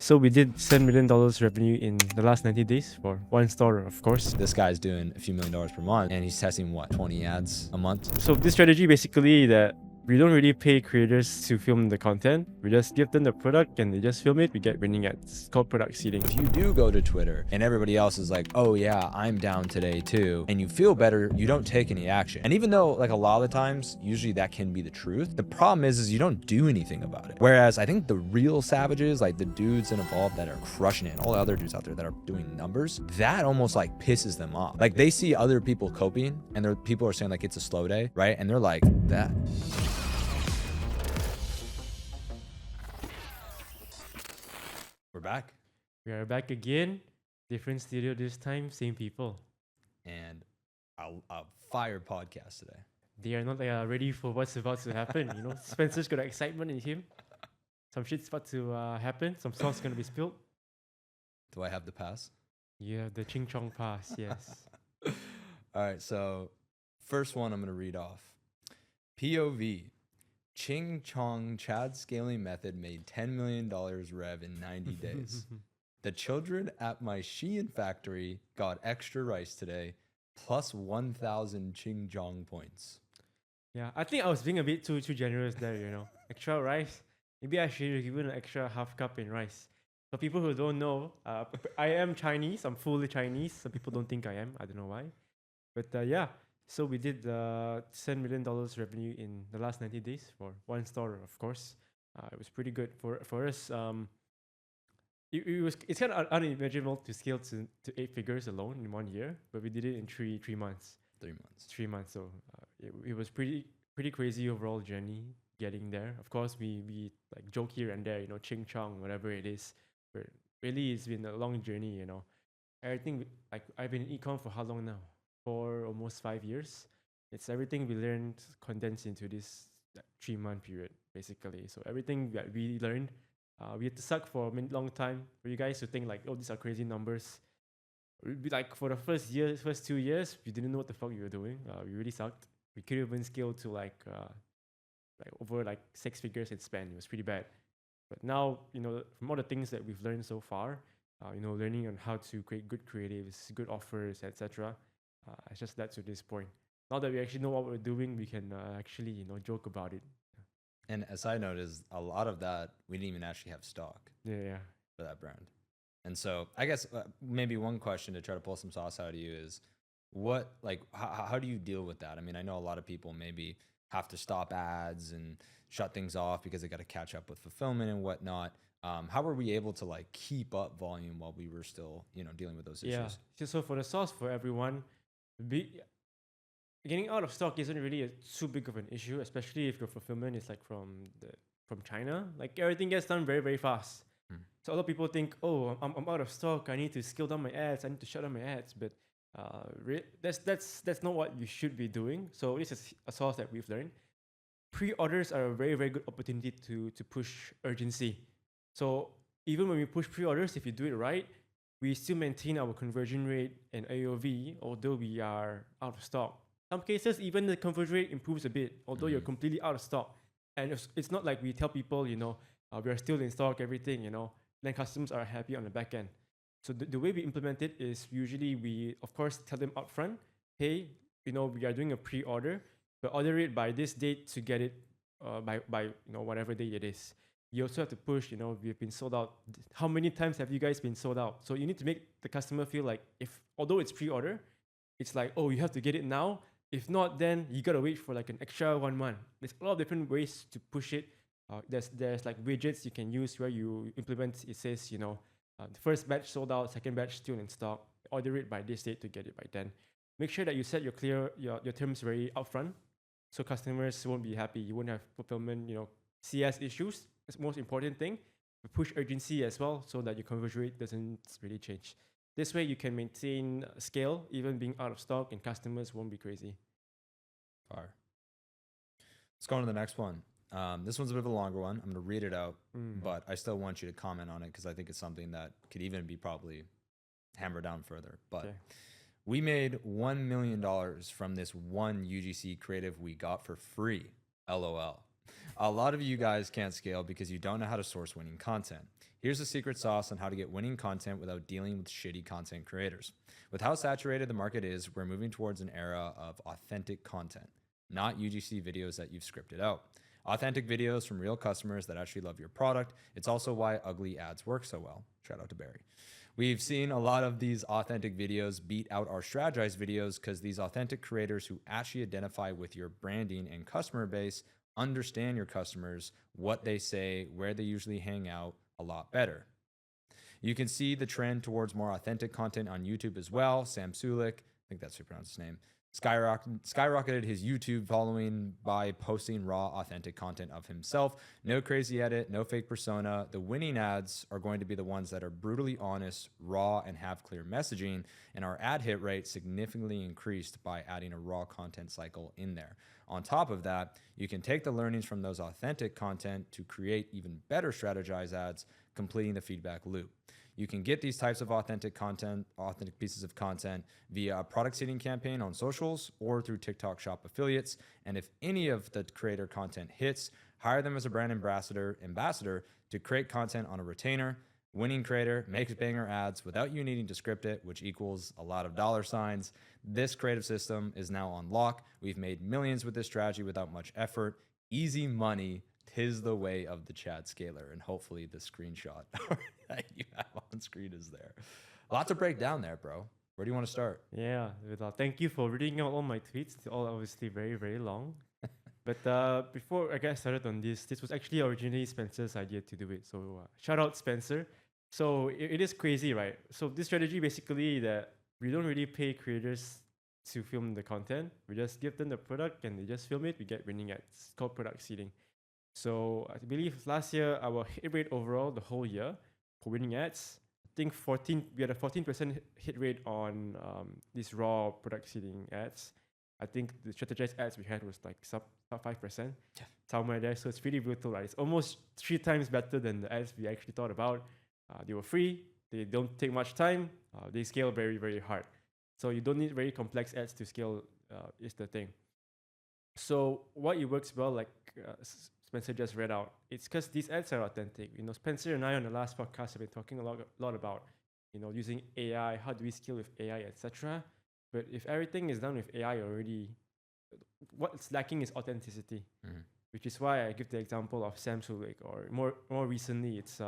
So we did $10 million revenue in the last 90 days for one store, of course. This guy's doing a few $1 million per month and he's testing what, 20 ads a month? So this strategy basically that we don't really pay creators to film the content. We just give them the product and they just film it. We get winning ads. It's called product seeding. If you do go to Twitter and everybody else is like, oh yeah, I'm down today too, and you feel better, you don't take any action. And even though like a lot of the times, usually that can be the truth, the problem is you don't do anything about it. Whereas I think the real savages, like the dudes in Evolve that are crushing it, and all the other dudes out there that are doing numbers, that almost like pisses them off. Like they see other people coping and people are saying like it's a slow day, right? And they're like, that. We're back. We are back again. Different studio this time, same people. And a fire podcast today. They are not ready for what's about to happen. You know, Spencer's got excitement in him. Some shit's about to happen. Some sauce gonna be spilled. Do I have the pass? Yeah, the Ching Chong pass. Yes. All right. So first one I'm gonna read off. POV. Ching Chong Chad scaling method made $10 million rev in 90 days. The children at my Shein factory got extra rice today, plus 1,000 Ching Chong points. Yeah, I think I was being a bit too generous there. You know, extra rice. Maybe I should have given an extra half cup in rice. For people who don't know, I am Chinese. I'm fully Chinese. Some people don't think I am. I don't know why. But yeah, so we did $10 million revenue in the last 90 days for one store, of course. It was pretty good for us. It's kind of unimaginable to scale to 8 figures alone in 1 year, but we did it in three months. 3 months. 3 months. So it was pretty crazy overall journey getting there. Of course, we like joke here and there, you know, Ching Chong, whatever it is. But really, it's been a long journey, you know. I think like I've been in eCom for how long now? For almost 5 years. It's everything we learned condensed into this 3-month period, basically. So everything that we learned, we had to suck for a long time. For you guys to think like, oh, these are crazy numbers. Like for the first 2 years, we didn't know what the fuck we were doing. We really sucked. We could even scale to like over like 6 figures in spend. It was pretty bad. But now, you know, from all the things that we've learned so far, you know, learning on how to create good creatives, good offers, etc. It's just led to this point. Now that we actually know what we're doing, we can actually, you know, joke about it. And a side note is a lot of that, we didn't even actually have stock Yeah. for that brand. And so I guess maybe one question to try to pull some sauce out of you is how do you deal with that? I mean, I know a lot of people maybe have to stop ads and shut things off because they got to catch up with fulfillment and whatnot. How were we able to like keep up volume while we were still, you know, dealing with those issues? Yeah. So for the sauce for everyone, getting out of stock isn't really too big of an issue, especially if your fulfillment is like from China. Like everything gets done very, very fast. So a lot of people think, oh, I'm out of stock. I need to scale down my ads. I need to shut down my ads. But that's not what you should be doing. So this is a source that we've learned. Pre-orders are a very, very good opportunity to push urgency. So even when we push pre-orders, if you do it right, we still maintain our conversion rate and AOV, although we are out of stock. Some cases, even the conversion rate improves a bit, although you're completely out of stock. And it's not like we tell people, you know, we are still in stock, everything, you know, then customers are happy on the back end. So the way we implement it is usually we, of course, tell them upfront, hey, you know, we are doing a pre-order, but order it by this date to get it by you know, whatever day it is. You also have to push, you know, we've been sold out. How many times have you guys been sold out? So you need to make the customer feel like although it's pre-order, it's like, oh, you have to get it now. If not, then you gotta wait for like an extra 1 month. There's a lot of different ways to push it. There's like widgets you can use where you implement, it says, you know, the first batch sold out, second batch still in stock. Order it by this date to get it by then. Make sure that you set your terms very upfront, so customers won't be happy. You won't have fulfillment, you know, CS issues. That's the most important thing. Push urgency as well, so that your conversion rate doesn't really change. This way, you can maintain scale, even being out of stock, and customers won't be crazy. Fire. Let's go on to the next one. This one's a bit of a longer one. I'm going to read it out, but I still want you to comment on it because I think it's something that could even be probably hammered down further. But okay. We made $1 million from this one UGC Creative we got for free. LOL. A lot of you guys can't scale because you don't know how to source winning content. Here's the secret sauce on how to get winning content without dealing with shitty content creators. With how saturated the market is, we're moving towards an era of authentic content, not UGC videos that you've scripted out. Authentic videos from real customers that actually love your product. It's also why ugly ads work so well. Shout out to Barry. We've seen a lot of these authentic videos beat out our strategized videos because these authentic creators who actually identify with your branding and customer base understand your customers, what they say, where they usually hang out a lot better. You can see the trend towards more authentic content on YouTube as well. Sam Sulik, I think that's how you pronounce his name, skyrocketed his YouTube following by posting raw, authentic content of himself. No crazy edit, no fake persona. The winning ads are going to be the ones that are brutally honest, raw, and have clear messaging. And our ad hit rate significantly increased by adding a raw content cycle in there. On top of that, you can take the learnings from those authentic content to create even better strategized ads, completing the feedback loop. You can get these types of authentic pieces of content via a product seeding campaign on socials or through TikTok Shop affiliates. And if any of the creator content hits, hire them as a brand ambassador to create content on a retainer. Winning creator makes banger ads without you needing to script it, which equals a lot of dollar signs. This creative system is now on lock. We've made millions with this strategy without much effort. Easy money. 'Tis the way of the Chad Scaler, and hopefully the screenshot that you have on screen is there. Lots to break down there, bro. Where do you want to start? Yeah, thank you for reading out all my tweets. They're all obviously very, very long. But before I get started on this was actually originally Spencer's idea to do it. So shout out Spencer. So it is crazy, right? So this strategy basically that we don't really pay creators to film the content. We just give them the product and they just film it. We get winning ads. It's called product seeding. So I believe last year our hit rate overall the whole year for winning ads, I think we had a 14% hit rate on these raw product seeding ads. I think the strategized ads we had was like sub 5%, somewhere there. So it's really brutal, right? It's almost 3 times better than the ads we actually thought about. They were free. They don't take much time. They scale very, very hard. So you don't need very complex ads to scale is the thing. So why it works well, like Spencer just read out, it's because these ads are authentic. You know, Spencer and I on the last podcast have been talking a lot about, you know, using AI, how do we scale with AI, etc. But if everything is done with AI already, what's lacking is authenticity, which is why I give the example of Sam Sulik, or more recently, it's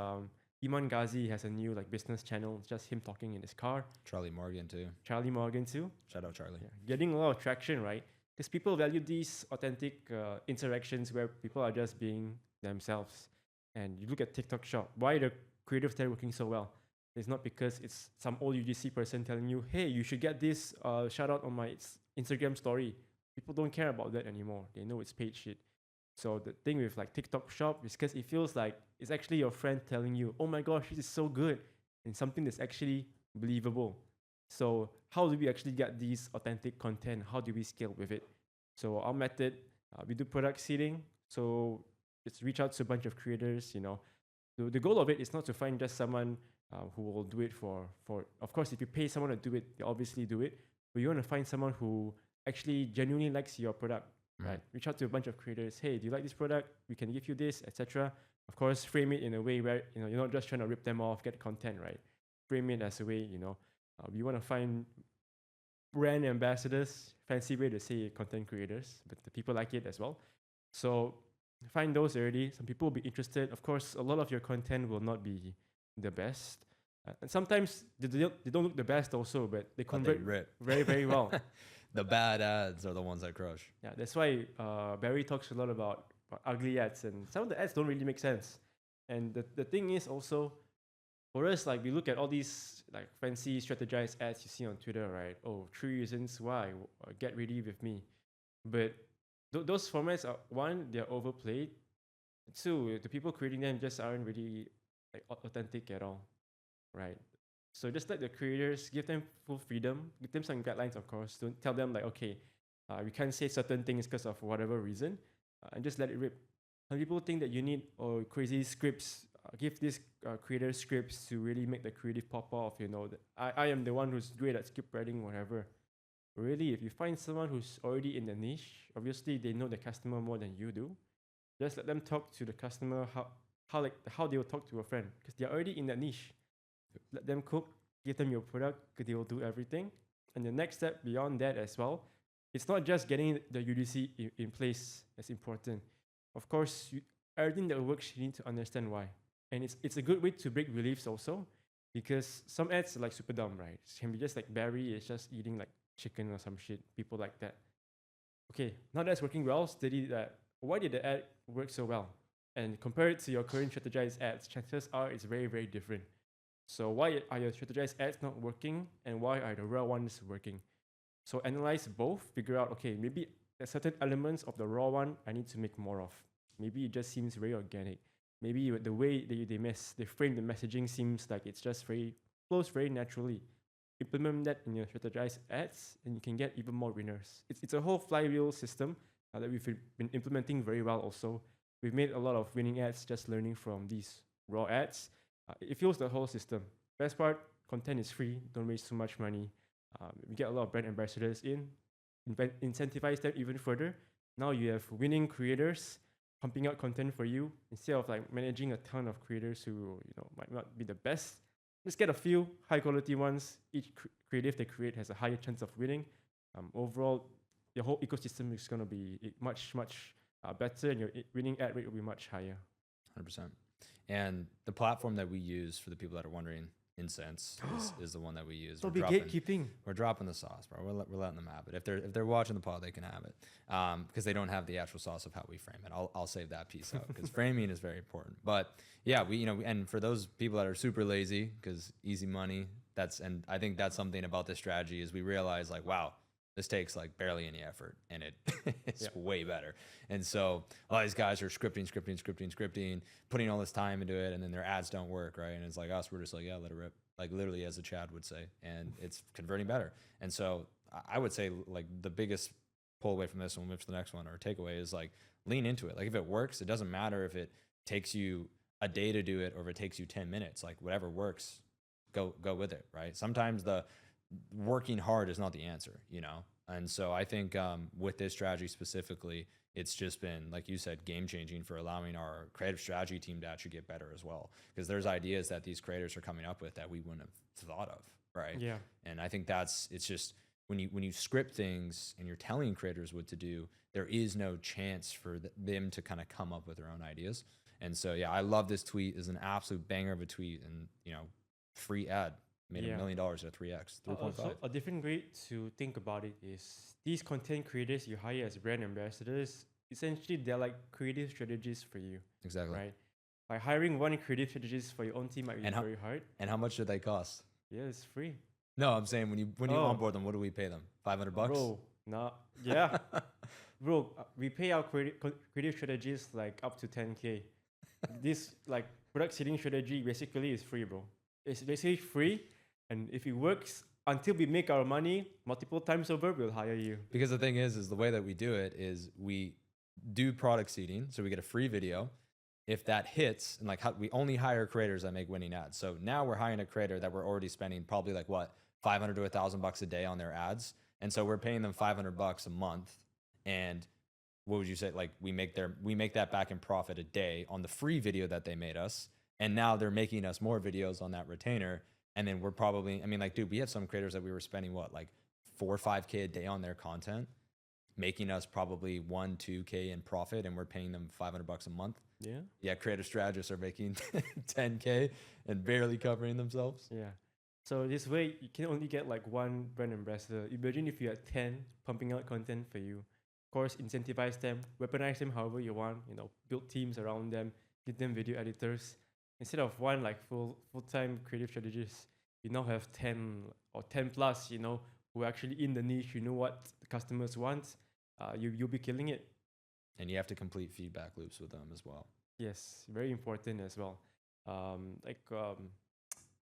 Iman Ghazi has a new like business channel. It's just him talking in his car. Charlie Morgan too. Shout out Charlie. Yeah, getting a lot of traction, right? Because people value these authentic interactions where people are just being themselves. And you look at TikTok Shop, why the creative there working so well? It's not because it's some old UGC person telling you, hey, you should get this shout out on my Instagram story. People don't care about that anymore. They know it's paid shit. So the thing with like TikTok Shop is because it feels like it's actually your friend telling you, oh my gosh, this is so good, and something that's actually believable. So how do we actually get these authentic content? How do we scale with it? So our method, we do product seeding. So just reach out to a bunch of creators. You know, the goal of it is not to find just someone who will do it for. Of course, if you pay someone to do it, they obviously do it. But you want to find someone who actually genuinely likes your product. Right? Reach out to a bunch of creators. Hey, do you like this product? We can give you this, etc. Of course, frame it in a way where you're not just trying to rip them off, get content, right? Frame it as a way, we want to find brand ambassadors, fancy way to say content creators, but the people like it as well. So find those already. Some people will be interested. Of course, a lot of your content will not be the best. And sometimes they don't look the best also, but they convert very, very well. The bad ads are the ones that crush. Yeah, that's why Barry talks a lot about ugly ads, and some of the ads don't really make sense. And the thing is also, for us, like we look at all these like fancy strategized ads you see on Twitter, right? Oh, 3 reasons why, get ready with me. But those formats are, one, they're overplayed. Two, the people creating them just aren't really like authentic at all, right? So just let the creators, give them full freedom, give them some guidelines, of course. Don't tell them like, okay, we can't say certain things because of whatever reason, and just let it rip. Some people think that you need crazy scripts. Give these creators scripts to really make the creative pop off. That I am the one who's great at script writing, whatever. Really, if you find someone who's already in the niche, obviously they know the customer more than you do. Just let them talk to the customer how they will talk to a friend because they're already in that niche. Let them cook, give them your product, 'cause they will do everything. And the next step beyond that as well, it's not just getting the UGC in place that's important. Of course, everything that works, you need to understand why. And it's a good way to break beliefs also, because some ads are like super dumb, right? It can be just like Barry is just eating like chicken or some shit, people like that. Okay, now that's working well, study that. Why did the ad work so well? And compare it to your current strategized ads, chances are it's very, very different. So why are your strategized ads not working, and why are the raw ones working? So analyze both, figure out, okay, maybe there's certain elements of the raw one I need to make more of. Maybe it just seems very organic. Maybe the way they frame the messaging seems like it's just very flows very naturally. Implement that in your strategized ads, and you can get even more winners. It's a whole flywheel system that we've been implementing very well also. We've made a lot of winning ads just learning from these raw ads. It fuels the whole system. Best part, content is free, don't waste too much money. We get a lot of brand ambassadors incentivize them even further. Now you have winning creators pumping out content for you instead of like managing a ton of creators who might not be the best. Just get a few high quality ones. Each creative they create has a higher chance of winning. Overall, the whole ecosystem is going to be much better, and your winning ad rate will be much higher. 100%. And the platform that we use, for the people that are wondering, Incense is the one that we use. Don't be gatekeeping. We're dropping the sauce, bro. We're letting them have it. If they're watching the pod, they can have it, because they don't have the actual sauce of how we frame it. I'll save that piece out because framing is very important. But yeah, and for those people that are super lazy because easy money, and I think that's something about this strategy is we realize like, wow, this takes like barely any effort, and it's way better. And so a lot of these guys are scripting, putting all this time into it, and then their ads don't work, right? And it's like us, we're just like, yeah, let it rip, like literally as a Chad would say, and it's converting better. And so I would say like the biggest pull away from this one, which the next one or takeaway is like lean into it. Like if it works, it doesn't matter if it takes you a day to do it or if it takes you 10 minutes. Like whatever works, go with it, right? Sometimes the working hard is not the answer, And so I think with this strategy specifically, it's just been, like you said, game changing for allowing our creative strategy team to actually get better as well. Because there's ideas that these creators are coming up with that we wouldn't have thought of, right? Yeah. And I think it's just when you script things and you're telling creators what to do, there is no chance for them to kind of come up with their own ideas. And so, yeah, I love this tweet. It's an absolute banger of a tweet, and free ad. Made $1 million at 3x, 3.5. So a different way to think about it is these content creators you hire as brand ambassadors, essentially they're like creative strategists for you. Exactly. Right? By hiring one creative strategist for your own team might be very hard. And how much do they cost? Yeah, it's free. No, I'm saying when you onboard them, what do we pay them? $500? Bro, yeah. Bro, we pay our creative strategists like up to 10K. This like product seeding strategy basically is free, bro. It's basically free. And if it works until we make our money multiple times over, we'll hire you. Because the thing is the way that we do it is we do product seeding. So we get a free video. If that hits, and we only hire creators that make winning ads. So now we're hiring a creator that we're already spending probably like what, $500 to $1,000 a day on their ads. And so we're paying them $500 a month. And what would you say? Like we make that back in profit a day on the free video that they made us. And now they're making us more videos on that retainer. And then we're probably, dude, we had some creators that we were spending like 4 or 5K a day on their content, making us probably 1, 2K in profit, and we're paying them $500 a month. Yeah. Yeah. Creative strategists are making 10K and barely covering themselves. Yeah. So this way you can only get like one brand ambassador. Imagine if you had 10 pumping out content for you. Of course, incentivize them, weaponize them however you want, build teams around them, give them video editors. Instead of one like full-time creative strategist, you now have 10 or 10 plus, who are actually in the niche, what the customers want. You'll be killing it. And you have to complete feedback loops with them as well. Yes, very important as well.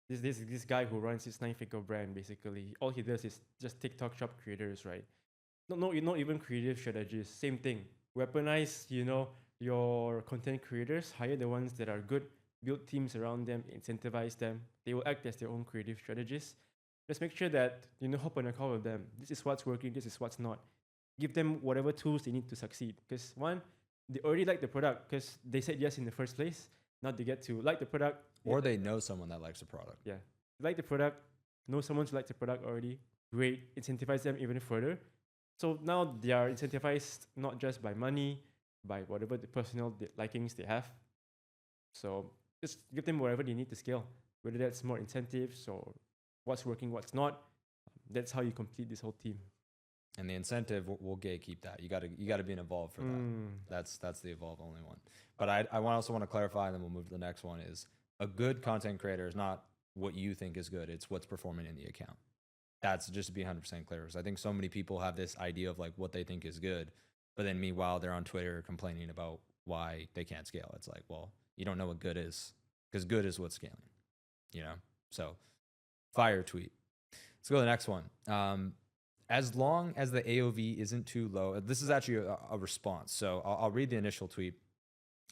This guy who runs his 9-figure brand, basically, all he does is just TikTok shop creators, right? No, you're not even creative strategists. Same thing. Weaponize, your content creators. Hire the ones that are good. Build teams around them, incentivize them. They will act as their own creative strategists. Just make sure that hop on a call with them. This is what's working, this is what's not. Give them whatever tools they need to succeed. Because one, they already like the product because they said yes in the first place. Now they get to like the product. Or they know someone that likes the product. Yeah, like the product, know someone who likes the product already. Great, incentivize them even further. So now they are incentivized not just by money, by whatever the personal likings they have. So just give them whatever they need to scale, whether that's more incentives or what's working, what's not. That's how you complete this whole team. And the incentive will gatekeep that. You gotta be involved for that. That's the evolve only one. But I also want to clarify, and then we'll move to the next one. Is a good content creator is not what you think is good. It's what's performing in the account. That's just to be 100% clear. Because I think so many people have this idea of like what they think is good, but then meanwhile they're on Twitter complaining about why they can't scale. It's like, well, you don't know what good is, because good is what's scaling. So fire tweet. Let's go to the next one. As long as the AOV isn't too low, this is actually a response. So I'll read the initial tweet.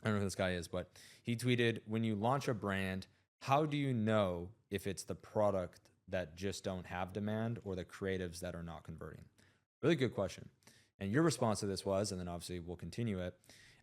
I don't know who this guy is, but he tweeted, when you launch a brand, how do you know if it's the product that just don't have demand or the creatives that are not converting? Really good question. And your response to this was, and then obviously we'll continue it,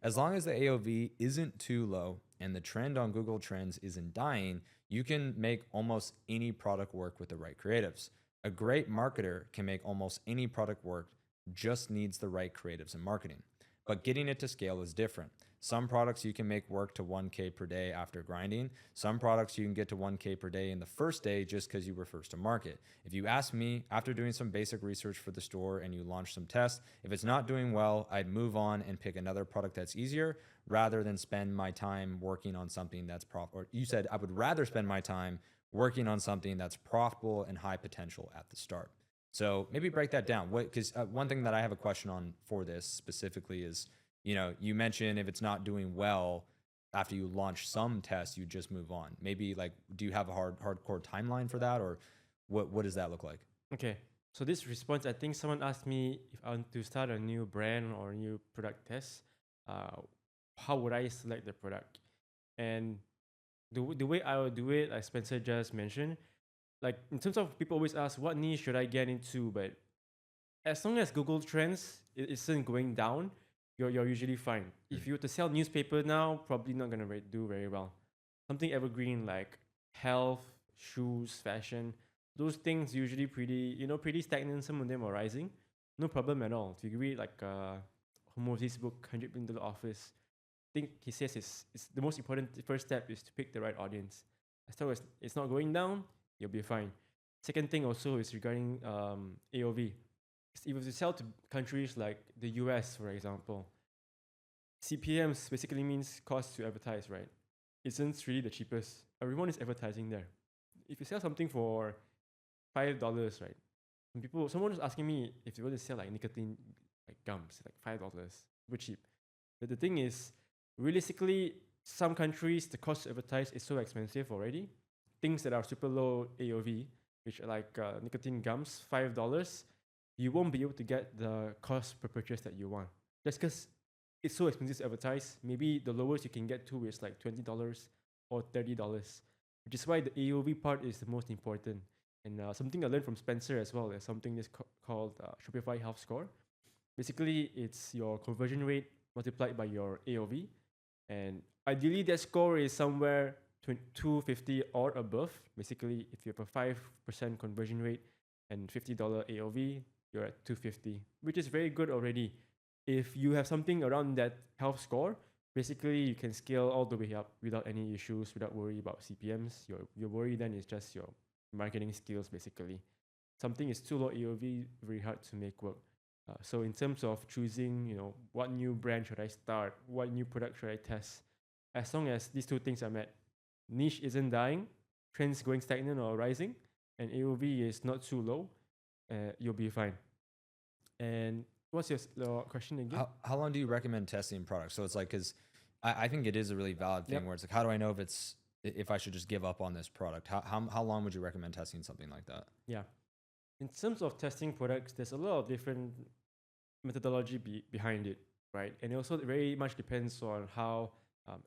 as long as the AOV isn't too low and the trend on Google Trends isn't dying, you can make almost any product work with the right creatives. A great marketer can make almost any product work, just needs the right creatives and marketing. But getting it to scale is different. Some products you can make work to 1K per day after grinding. Some products you can get to 1K per day in the first day just because you were first to market. If you ask me, after doing some basic research for the store and you launch some tests, if it's not doing well, I'd move on and pick another product that's easier rather than spend my time working on something that's profitable. Or you said I would rather spend my time working on something that's profitable and high potential at the start. So maybe break that down. Because one thing that I have a question on for this specifically is, you mentioned if it's not doing well after you launch some tests, you just move on. Maybe like, do you have a hardcore timeline for that, or what does that look like? Okay, so this response, I think someone asked me if I want to start a new brand or a new product test, how would I select the product? And the way I would do it, like Spencer just mentioned, like in terms of people always ask what niche should I get into, but as long as Google Trends isn't going down, you're usually fine. If you were to sell newspaper now, probably not gonna do very well. Something evergreen like health, shoes, fashion, those things usually pretty stagnant. Some of them are rising, no problem at all. If you read like Homo's book, $100 Billion Office, I think he says it's the most important first step is to pick the right audience. As long as it's not going down, you'll be fine. Second thing also is regarding AOV. If you sell to countries like the US, for example, CPMs basically means cost to advertise, right? Isn't really the cheapest. Everyone is advertising there. If you sell something for $5, right? Someone was asking me if you want to sell like nicotine, like gums, like $5, super cheap. But the thing is, realistically, some countries the cost to advertise is so expensive already. Things that are super low AOV, which are like nicotine gums, $5, you won't be able to get the cost per purchase that you want. Just because it's so expensive to advertise, maybe the lowest you can get to is like $20 or $30, which is why the AOV part is the most important. And something I learned from Spencer as well is something that's called Shopify Health Score. Basically, it's your conversion rate multiplied by your AOV. And ideally, that score is somewhere 250 or above. Basically, if you have a 5% conversion rate and $50 AOV, you're at 250, which is very good already. If you have something around that health score, basically you can scale all the way up without any issues, without worry about CPMs. Your worry then is just your marketing skills, basically. Something is too low AOV, very hard to make work. So in terms of choosing, what new brand should I start, what new product should I test, as long as these two things are met, niche isn't dying, trends going stagnant or rising, and AOV is not too low, you'll be fine. And what's your question again? How long do you recommend testing products? So it's like, because I think it is a really valid thing where it's like, how do I know if I should just give up on this product? How long would you recommend testing something like that? Yeah. In terms of testing products, there's a lot of different methodology behind it, right? And it also very much depends on how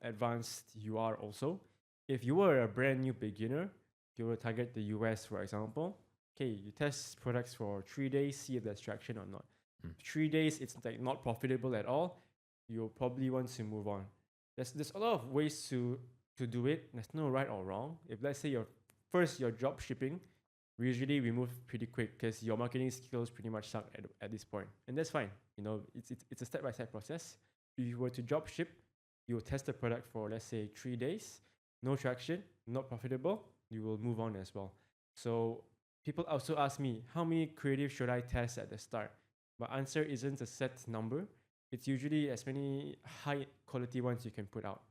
advanced you are also. If you were a brand new beginner, you will target the US, for example. Okay, you test products for 3 days, see if there's traction or not. 3 days, it's like not profitable at all. You'll probably want to move on. There's a lot of ways to to do it. There's no right or wrong. If let's say your drop shipping, usually we move pretty quick because your marketing skills pretty much suck at this point, and that's fine. It's a step-by-step process. If you were to drop ship, you will test the product for, let's say, 3 days, no traction, not profitable, you will move on as well. So people also ask me, how many creative should I test at the start? My answer isn't a set number. It's usually as many high quality ones you can put out.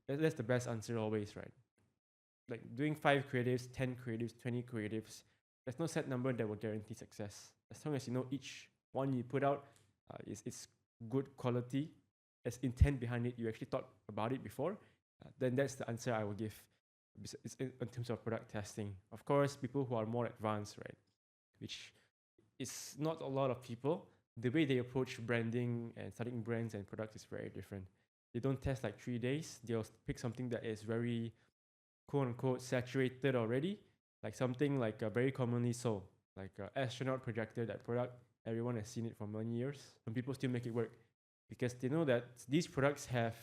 That's the best answer always, right? Like doing 5 creatives, 10 creatives, 20 creatives, there's no set number that will guarantee success. As long as you know each one you put out is good quality, as intent behind it, you actually thought about it before, then that's the answer I will give. It's in terms of product testing. Of course, people who are more advanced, right, which is not a lot of people, the way they approach branding and starting brands and products is very different. They don't test like 3 days. They'll pick something that is very quote unquote saturated already, like something like very commonly sold, like astronaut projector. That product, everyone has seen it for many years. Some people still make it work because they know that these products have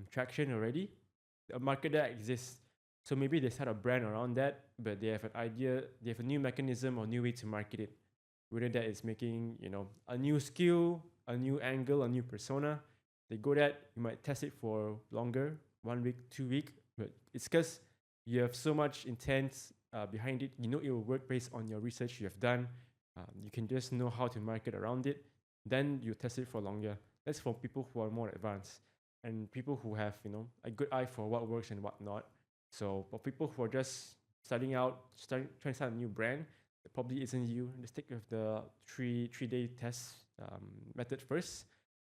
traction already, a market that exists. So maybe they start a brand around that, but they have an idea, they have a new mechanism or new way to market it. Whether that is making a new skill, a new angle, a new persona, they go that you might test it for longer, 1 week, 2 week, but it's because you have so much intent behind it. You know it will work based on your research you have done. You can just know how to market around it. Then you test it for longer. That's for people who are more advanced and people who have a good eye for what works and what not. So for people who are just starting out, trying to start a new brand, it probably isn't you. Just stick with the three-day test method first.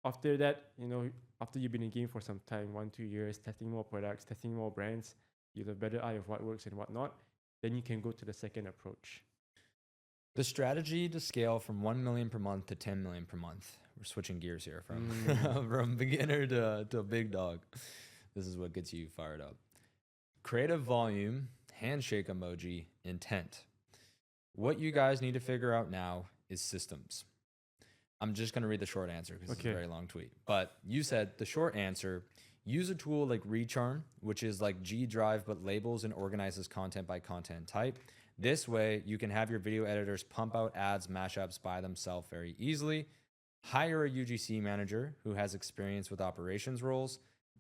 After that, after you've been in the game for some time, 1-2 years, testing more products, testing more brands, you have a better eye of what works and what not. Then you can go to the second approach. The strategy to scale from 1 million per month to 10 million per month. We're switching gears here from from beginner to a big dog. This is what gets you fired up. Creative volume, handshake emoji, intent. What you guys need to figure out now is systems. I'm just going to read the short answer because it's a very long tweet. But you said the short answer, use a tool like Recharm, which is like G Drive, but labels and organizes content by content type. This way, you can have your video editors pump out ads, mashups by themselves very easily. Hire a UGC manager who has experience with operations roles,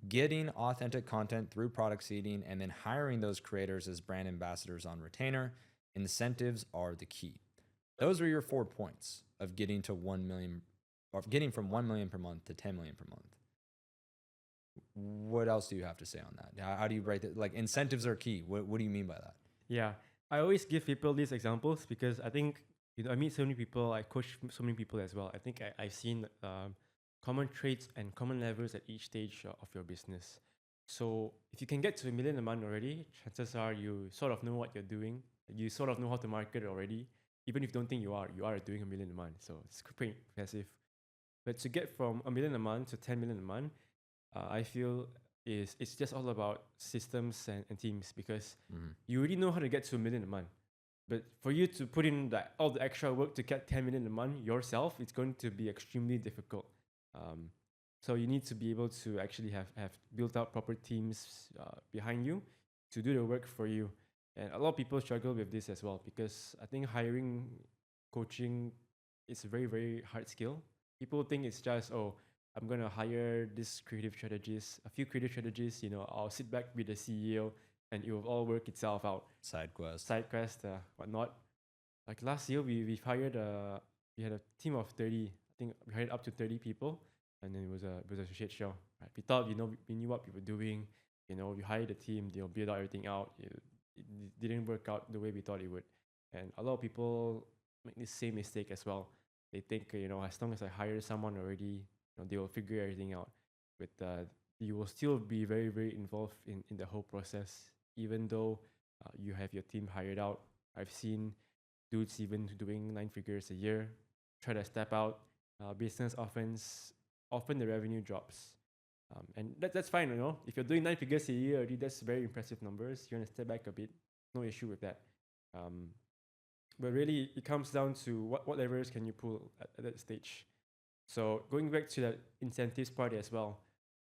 getting authentic content through product seeding, and then hiring those creators as brand ambassadors on retainer. Incentives are the key. Those are your 4 points of getting to 1 million, or getting from 1 million per month to 10 million per month. What else do you have to say on that? How do you write that? Like, incentives are key. What do you mean by that? Yeah, I always give people these examples because I think I meet so many people, I coach so many people as well. I think I've seen common traits and common levels at each stage of your business. So if you can get to 1 million a month already, chances are you sort of know what you're doing. You sort of know how to market already. Even if you don't think you are doing 1 million a month. So it's pretty impressive. But to get from 1 million a month to 10 million a month, I feel it's just all about systems and teams because you already know how to get to 1 million a month. But for you to put in all the extra work to get 10 million a month yourself, it's going to be extremely difficult. So you need to be able to actually have built out proper teams behind you to do the work for you. And a lot of people struggle with this as well because I think hiring, coaching is a very, very hard skill. People think it's just, I'm going to hire this creative strategist, a few creative strategists, I'll sit back with the CEO and it will all work itself out. Side quest, whatnot. Like last year, we hired we had a team of 30. I think we hired up to 30 people, and then it was a shit show. Right? We thought, we knew what we were doing. We hired a team, they'll build everything out. It didn't work out the way we thought it would. And a lot of people make the same mistake as well. They think, as long as I hire someone already, they will figure everything out. But you will still be very, very involved in the whole process, even though you have your team hired out. I've seen dudes even doing 9 figures a year, try to step out. Business often the revenue drops. And that's fine, If you're doing 9 figures a year already, that's very impressive numbers. You want to step back a bit, no issue with that. But really, it comes down to what levers can you pull at that stage. So going back to that incentives part as well,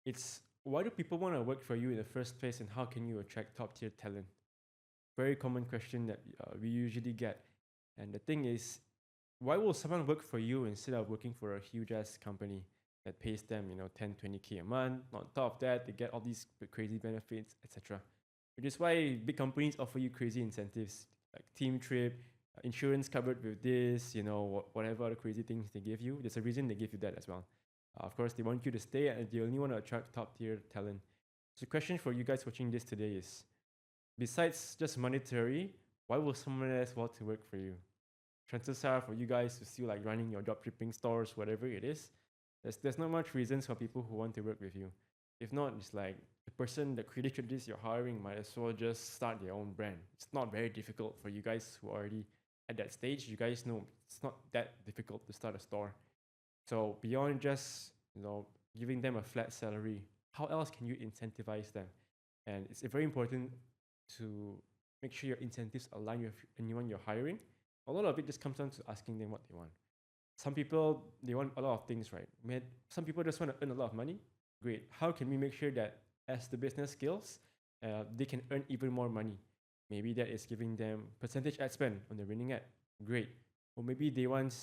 it's why do people want to work for you in the first place, and how can you attract top tier talent? Very common question that we usually get. And the thing is, why will someone work for you instead of working for a huge ass company that pays them, 10, 20K a month? On top of that, they get all these crazy benefits, etc. Which is why big companies offer you crazy incentives like team trip, insurance covered with this, whatever other crazy things they give you. There's a reason they give you that as well. Of course, they want you to stay and they only want to attract top tier talent. So, the question for you guys watching this today is, besides just monetary, why will someone else want to work for you? Chances are for you guys to still like running your dropshipping stores, whatever it is, there's not much reasons for people who want to work with you. If not, it's like the person, the creative strategist you're hiring might as well just start their own brand. It's not very difficult for you guys who are already at that stage. You guys know it's not that difficult to start a store. So beyond just giving them a flat salary, how else can you incentivize them? And it's very important to make sure your incentives align with anyone you're hiring. A lot of it just comes down to asking them what they want. Some people, they want a lot of things, right? Some people just want to earn a lot of money. Great. How can we make sure that as the business scales, they can earn even more money? Maybe that is giving them percentage ad spend on the winning ad. Great. Or maybe they want,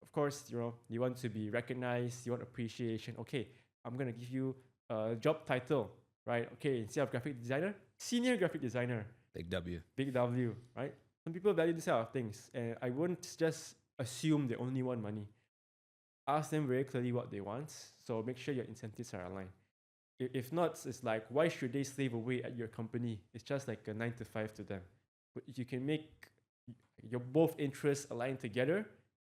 of course, they want to be recognized, they want appreciation. Okay, I'm going to give you a job title, right? Okay, instead of graphic designer, senior graphic designer. Big W. Big W, right? Some people value this kind of things. And I wouldn't just assume they only want money. Ask them very clearly what they want. So make sure your incentives are aligned. If not, it's like, why should they slave away at your company? It's just like a 9 to 5 to them. But if you can make your both interests aligned together,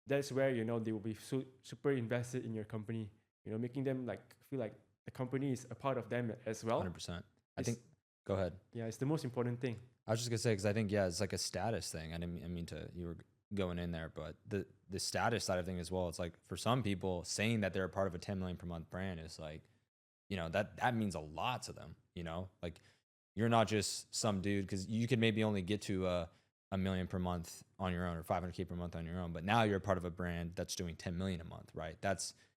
that's where they will be super invested in your company. Making them feel like the company is a part of them as well. 100%. I think. Go ahead. Yeah, it's the most important thing. I was just gonna say, because I think it's like a status thing. I mean to, you were going in there, but the status side of thing as well. It's like for some people, saying that they're a part of a 10 million per month brand is like, that means a lot to them. Like you're not just some dude, because you could maybe only get to a million per month on your own, or 500K per month on your own, but now you're a part of a brand that's doing 10 million a month, right?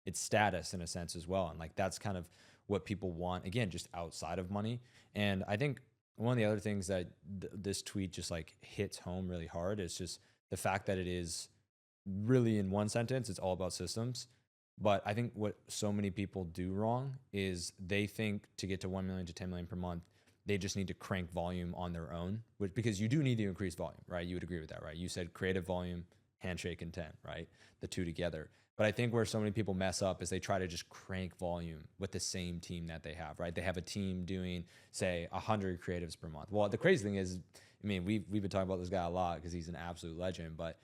It's status in a sense as well. And like, that's kind of what people want, again, just outside of money. And I think one of the other things that this tweet just like hits home really hard is just the fact that it is really, in one sentence, it's all about systems. But I think what so many people do wrong is they think to get to 1 million to 10 million per month, they just need to crank volume on their own, because you do need to increase volume, right? You would agree with that, right? You said creative volume, handshake intent, right? The two together. But I think where so many people mess up is they try to just crank volume with the same team that they have, right? They have a team doing, say, 100 creatives per month. Well, the crazy thing is, I mean, we've been talking about this guy a lot because he's an absolute legend, but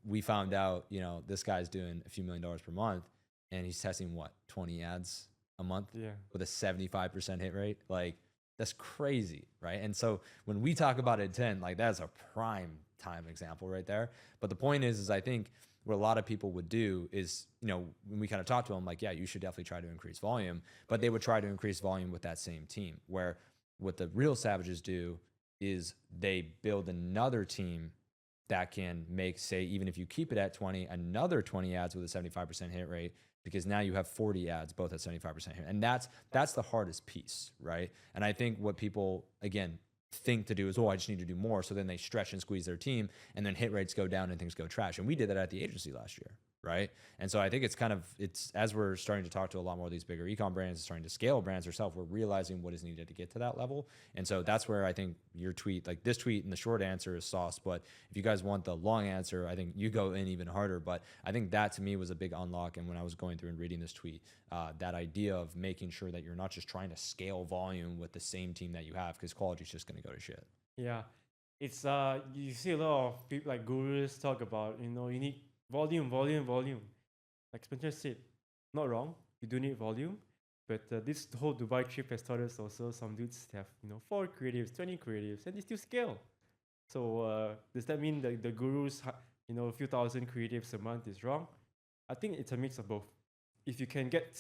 we found out, this guy's doing a few $1 million per month, and he's testing 20 ads a month with a 75% hit rate. Like, that's crazy, right? And so when we talk about intent, like that's a prime time example right there. But the point is I think what a lot of people would do is, when we kind of talk to them, like, yeah, you should definitely try to increase volume, but they would try to increase volume with that same team, where what the real savages do is they build another team that can make, say, even if you keep it at 20, another 20 ads with a 75% hit rate, because now you have 40 ads, both at 75% hit. And that's the hardest piece, right? And I think what people, again, think to do is, I just need to do more. So then they stretch and squeeze their team, and then hit rates go down and things go trash. And we did that at the agency last year, right? And so I think it's as we're starting to talk to a lot more of these bigger e-com brands, starting to scale brands ourselves, we're realizing what is needed to get to that level. And so that's where I think your tweet, like this tweet, and the short answer is sauce. But if you guys want the long answer, I think you go in even harder. But I think that to me was a big unlock. And when I was going through and reading this tweet, that idea of making sure that you're not just trying to scale volume with the same team that you have, because quality is just going to go to shit. Yeah. It's you see a lot of people like gurus talk about, you need volume. Like Spencer said, not wrong. You do need volume, but this whole Dubai trip has taught us also some dudes have 4 creatives, 20 creatives, and they still scale. So does that mean that the gurus, a few thousand creatives a month is wrong? I think it's a mix of both. If you can get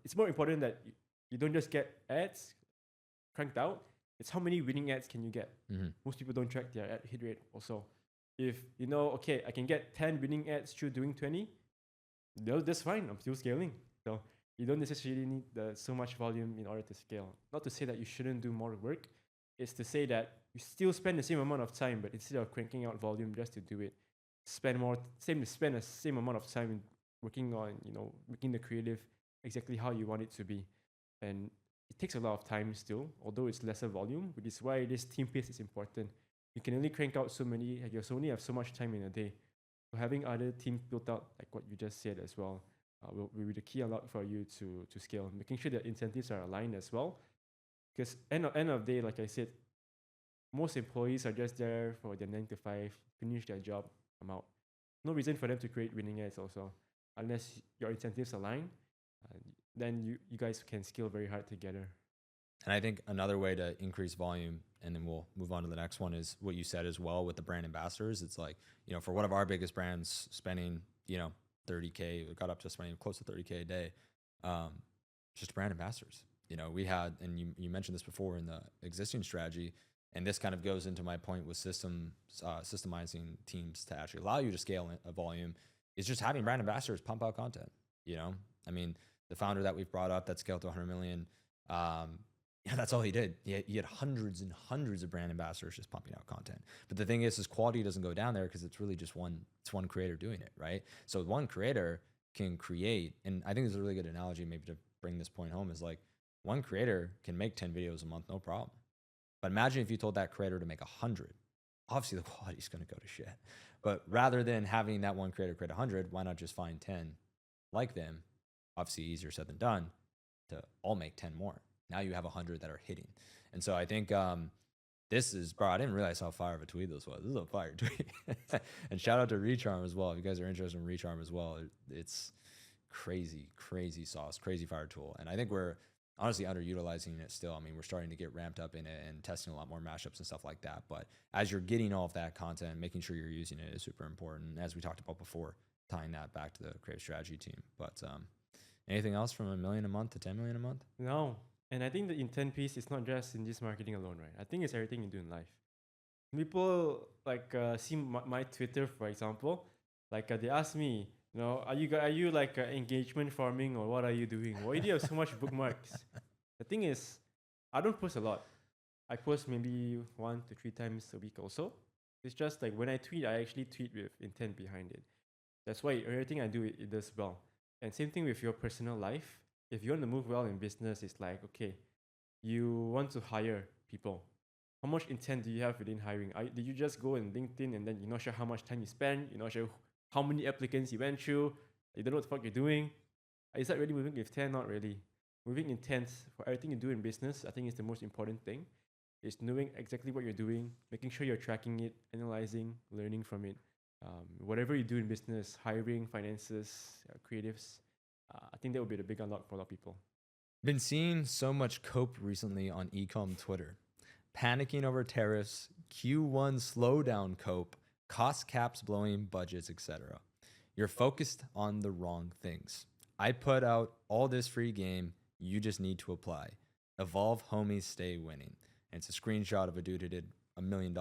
it's more important that you don't just get ads cranked out. It's how many winning ads can you get. Mm-hmm. Most people don't track their ad hit rate also. If okay, I can get 10 winning ads through doing 20, that's fine. I'm still scaling. So You don't necessarily need so much volume in order to scale. Not to say that you shouldn't do more work. It's to say that you still spend the same amount of time, but instead of cranking out volume just to do it, spend the same amount of time working on, making the creative exactly how you want it to be. And it takes a lot of time still, although it's lesser volume, which is why this team pace is important. You can only crank out so many, you only have so much time in a day. So having other teams built out, like what you just said as well, will be the key unlock for you to scale, making sure that incentives are aligned as well. Because end of day, like I said, most employees are just there for their 9 to 5, finish their job, I'm out. No reason for them to create winning ads also, unless your incentives align. Then you guys can scale very hard together. And I think another way to increase volume, and then we'll move on to the next one, is what you said as well with the brand ambassadors. It's like, for one of our biggest brands spending, $30K, we got up to spending close to $30K a day, just brand ambassadors. We had, and you mentioned this before in the existing strategy, and this kind of goes into my point with systemizing teams to actually allow you to scale a volume, is just having brand ambassadors pump out content. I mean, the founder that we've brought up that scaled to 100 million, that's all he did. He had hundreds and hundreds of brand ambassadors just pumping out content. But the thing is, his quality doesn't go down there because it's really just one creator doing it, right? So one creator can create, and I think there's a really good analogy maybe to bring this point home, is like one creator can make 10 videos a month, no problem. But imagine if you told that creator to make 100. Obviously, the quality is going to go to shit. But rather than having that one creator create 100, why not just find 10 like them? Obviously, easier said than done to all make 10 more. Now you have 100 that are hitting. And so I think this is, bro, I didn't realize how fire of a tweet this was. This is a fire tweet. And shout out to Recharm as well. If you guys are interested in Recharm as well, it's crazy, crazy sauce, crazy fire tool. And I think we're honestly underutilizing it still. I mean, we're starting to get ramped up in it and testing a lot more mashups and stuff like that. But as you're getting all of that content, making sure you're using it is super important. As we talked about before, tying that back to the creative strategy team. But anything else from $1 million a month to 10 million a month? No. And I think the intent piece is not just in this marketing alone, right? I think it's everything you do in life. People see my Twitter, for example, they ask me, are you engagement farming, or what are you doing? Why do you have so much bookmarks? The thing is, I don't post a lot. I post maybe 1 to 3 times a week also. It's just like when I tweet, I actually tweet with intent behind it. That's why everything I do, it does well. And same thing with your personal life. If you want to move well in business, it's like, okay, you want to hire people. How much intent do you have within hiring? Did you just go on LinkedIn and then you're not sure how much time you spend, you're not sure how many applicants you went through, you don't know what the fuck you're doing? Is that really moving with intent? Not really. Moving intent for everything you do in business, I think is the most important thing. Is knowing exactly what you're doing, making sure you're tracking it, analyzing, learning from it. Whatever you do in business, hiring, finances, creatives, I think that would be the big unlock for a lot of people. Been seeing so much cope recently on eCom Twitter. Panicking over tariffs, Q1 slowdown cope, cost caps blowing budgets, etc. You're focused on the wrong things. I put out all this free game, you just need to apply. Evolve homies, stay winning. And it's a screenshot of a dude who did $1 million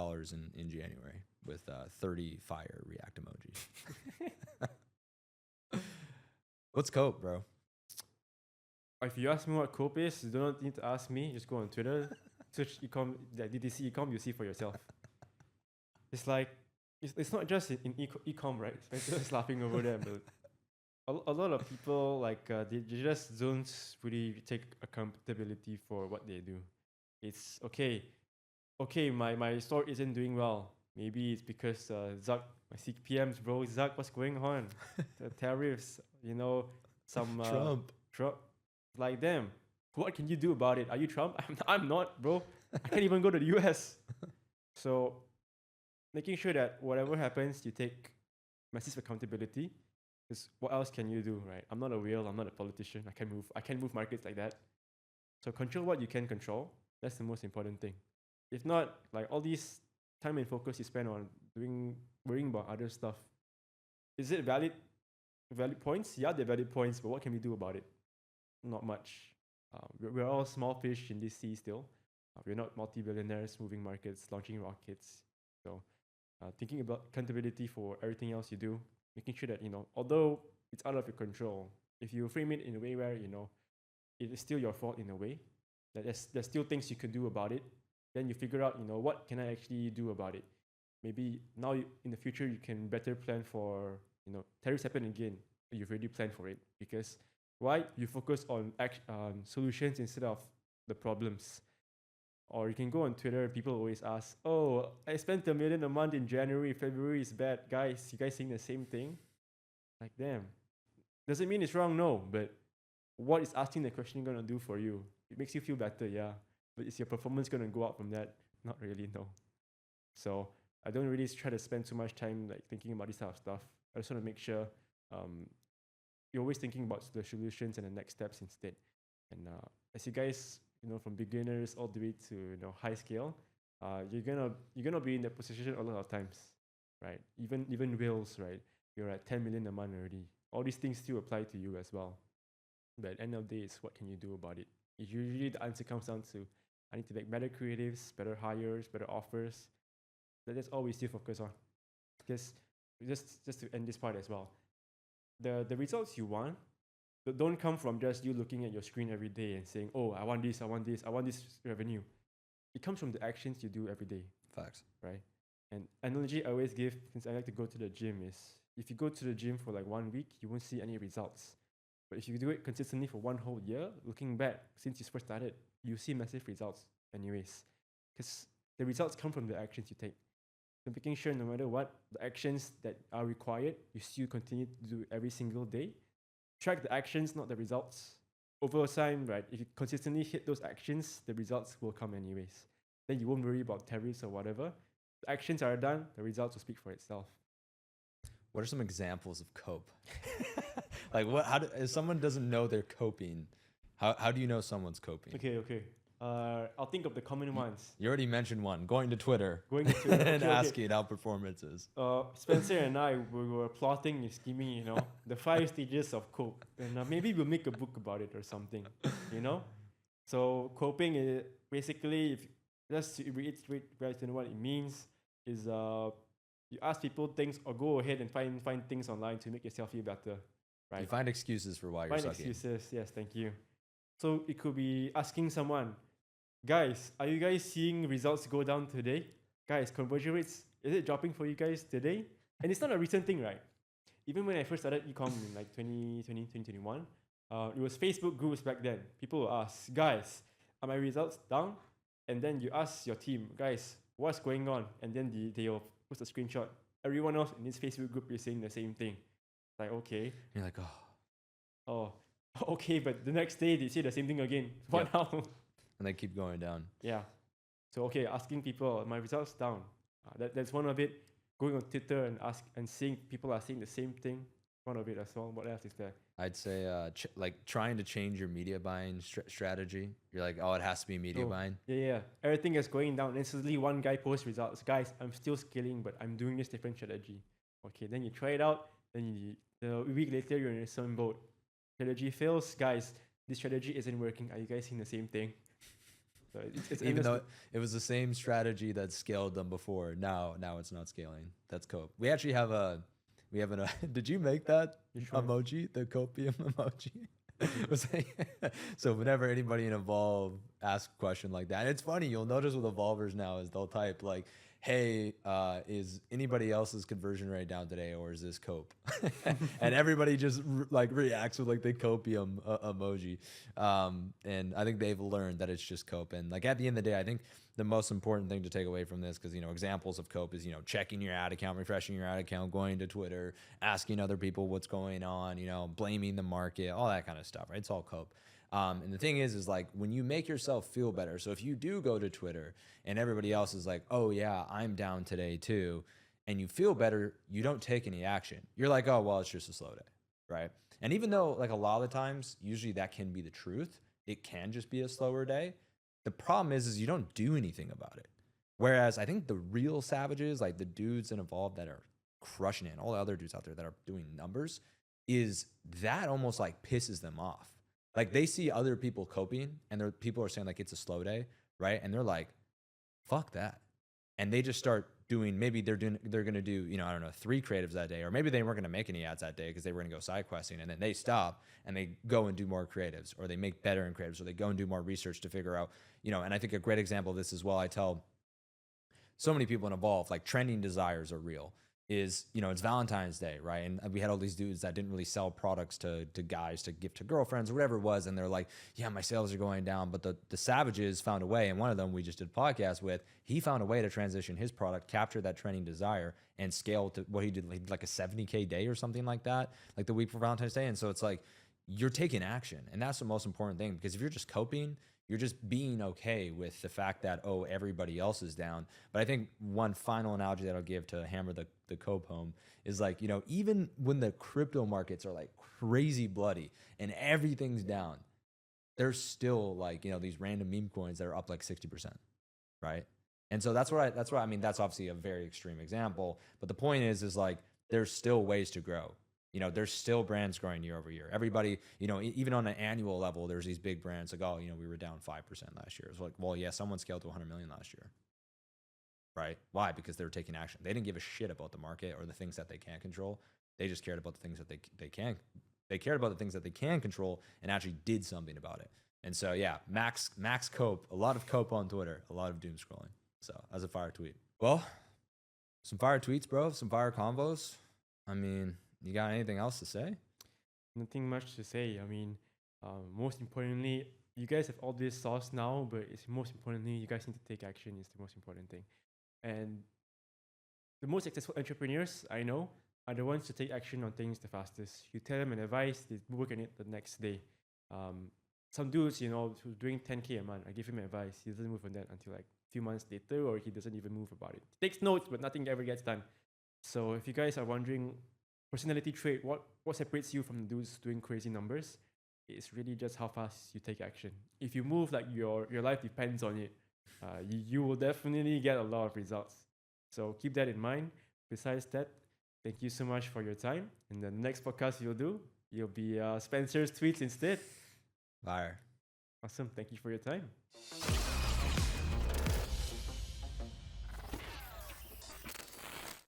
in January with 30 fire react emojis. What's cope, bro? If you ask me what cope is, you don't need to ask me. Just go on Twitter, search eCom, DTC eCom, you see for yourself. It's like, it's not just in eCom, right? Spencer is laughing over there, but a lot of people, they just don't really take accountability for what they do. It's okay, my store isn't doing well. Maybe it's because Zuck, my CPMs, bro. Zuck, what's going on? The tariffs, some Trump. Like them. What can you do about it? Are you Trump? I'm not, bro. I can't even go to the US. So making sure that whatever happens, you take massive accountability. Because what else can you do, right? I'm not a whale. I'm not a politician. I can't move markets like that. So control what you can control. That's the most important thing. If not, all these time and focus you spend on worrying about other stuff, is it valid points? Yeah, they're valid points, but what can we do about it? Not much. We're all small fish in this sea still. We're not multi-billionaires moving markets, launching rockets. So thinking about accountability for everything else you do, making sure that, although it's out of your control, if you frame it in a way where, it is still your fault in a way, that there's still things you can do about it, then you figure out, what can I actually do about it? Maybe now in the future, you can better plan for, tariffs happen again. You've already planned for it, because why? You focus on solutions instead of the problems. Or you can go on Twitter. People always ask, "Oh, I spent $1 million a month in January. February is bad, guys. You guys saying the same thing?" Like, damn. Does it mean it's wrong? No. But what is asking the question gonna do for you? It makes you feel better, yeah. But is your performance gonna go up from that? Not really, no. So I don't really try to spend too much time like thinking about this type of stuff. I just want to make sure you're always thinking about the solutions and the next steps instead. And as you guys, from beginners all the way to high scale, you're gonna be in that position a lot of times, right? Even whales, right? You're at 10 million a month already. All these things still apply to you as well. But at the end of the day, it's what can you do about it? Usually the answer comes down to I need to make better creatives, better hires, better offers. That's all we still focus on. Because just to end this part as well, the results you want don't come from just you looking at your screen every day and saying, "Oh, I want this, I want this, I want this revenue." It comes from the actions you do every day. Facts. Right? And analogy I always give, since I like to go to the gym, is if you go to the gym for like 1 week, you won't see any results. But if you do it consistently for 1 whole year, looking back since you first started, you see massive results anyways. Because the results come from the actions you take. So making sure no matter what, the actions that are required, you still continue to do every single day. Track the actions, not the results. Over time, right, if you consistently hit those actions, the results will come anyways. Then you won't worry about tariffs or whatever. The actions are done, the results will speak for itself. What are some examples of cope? Like if someone doesn't know they're coping, how do you know someone's coping? Okay. I'll think of the common ones. You already mentioned one, going to Twitter and asking how performance is. Spencer and I, we were plotting and scheming, the 5 stages of cope. And maybe we'll make a book about it or something, So coping is basically, just to reiterate what it means, is you ask people things or go ahead and find things online to make yourself feel better. Right? You find excuses for why you're sucking. Find excuses, yes, thank you. So it could be asking someone, "Guys, are you guys seeing results go down today? Guys, conversion rates, is it dropping for you guys today?" And it's not a recent thing, right? Even when I first started eCom in like 2020, 2021, it was Facebook groups back then. People will ask, "Guys, are my results down?" And then you ask your team, "Guys, what's going on?" And then they'll post a screenshot. Everyone else in this Facebook group is saying the same thing. Like, okay. You're like, oh, okay, but the next day they say the same thing again. What now? And they keep going down. Yeah. So okay, asking people, my results down. That's one of it. Going on Twitter and seeing people are saying the same thing. One of it as well. What else is there? I'd say like trying to change your media buying strategy. You're like, oh, it has to be media buying. Yeah. Everything is going down. And suddenly one guy posts results. "Guys, I'm still scaling, but I'm doing this different strategy." Okay, then you try it out. Then a week later, you're in the same boat. Strategy fails. "Guys, this strategy isn't working. Are you guys seeing the same thing?" So it's even though it was the same strategy that scaled them before, now it's not scaling. That's cope. We actually have did you make that emoji, the copium emoji? So whenever anybody in Evolve asks a question like that, and it's funny, you'll notice with Evolvers now is they'll type like, "Hey, is anybody else's conversion rate down today, or is this cope?" And everybody just reacts with like the copium emoji. And I think they've learned that it's just cope. And like at the end of the day, I think the most important thing to take away from this, because examples of cope is checking your ad account, refreshing your ad account, going to Twitter, asking other people what's going on, blaming the market, all that kind of stuff, right? It's all cope. And the thing is like when you make yourself feel better, so if you do go to Twitter and everybody else is like, "Oh yeah, I'm down today too," and you feel better, you don't take any action. You're like, "Oh, well, it's just a slow day," right? And even though like a lot of the times, usually that can be the truth, it can just be a slower day. The problem is you don't do anything about it. Whereas I think the real savages, like the dudes in Evolve that are crushing it, and all the other dudes out there that are doing numbers, is that almost like pisses them off. Like they see other people coping and people are saying like it's a slow day, right? And they're like, "Fuck that." And they just start maybe they're going to do, I don't know, 3 creatives that day, or maybe they weren't going to make any ads that day because they were going to go side questing, and then they stop and they go and do more creatives, or they make better in creatives, or they go and do more research to figure out, and I think a great example of this as well, I tell so many people in Evolve, like trending desires are real. Is, it's Valentine's Day, right? And we had all these dudes that didn't really sell products to guys to gift to girlfriends or whatever it was. And they're like, yeah, my sales are going down. But the Savages found a way. And one of them we just did a podcast with, he found a way to transition his product, capture that trending desire, and scale to what he did like a 70K day or something like that, like the week for Valentine's Day. And so it's like, you're taking action. And that's the most important thing, because if you're just coping, you're just being okay with the fact that, oh, everybody else is down. But I think one final analogy that I'll give to hammer the cope home is like, even when the crypto markets are like crazy bloody and everything's down, there's still like, these random meme coins that are up like 60%, right? And so that's what I mean, that's obviously a very extreme example, but the point is like, there's still ways to grow. There's still brands growing year over year. Everybody, even on an annual level, there's these big brands like, oh, we were down 5% last year. It's like, well, yeah, someone scaled to 100 million last year, right? Why? Because they were taking action. They didn't give a shit about the market or the things that they can't control. They just cared about the things that they can. They cared about the things that they can control and actually did something about it. And so, yeah, Max Cope, a lot of Cope on Twitter, a lot of doom scrolling. So as a fire tweet. Well, some fire tweets, bro. Some fire convos. I mean, you got anything else to say? Nothing much to say. I mean, most importantly, you guys have all this sauce now, but it's most importantly, you guys need to take action is the most important thing. And the most successful entrepreneurs I know are the ones to take action on things the fastest. You tell them an advice, they work on it the next day. Some dudes, who's doing 10K a month, I give him advice. He doesn't move on that until like a few months later, or he doesn't even move about it. He takes notes, but nothing ever gets done. So if you guys are wondering, personality trait, what separates you from the dudes doing crazy numbers? It's really just how fast you take action. If you move like your life depends on it, you will definitely get a lot of results. So keep that in mind. Besides that, thank you so much for your time. And the next podcast you'll be Spencer's tweets instead. Fire. Awesome. Thank you for your time.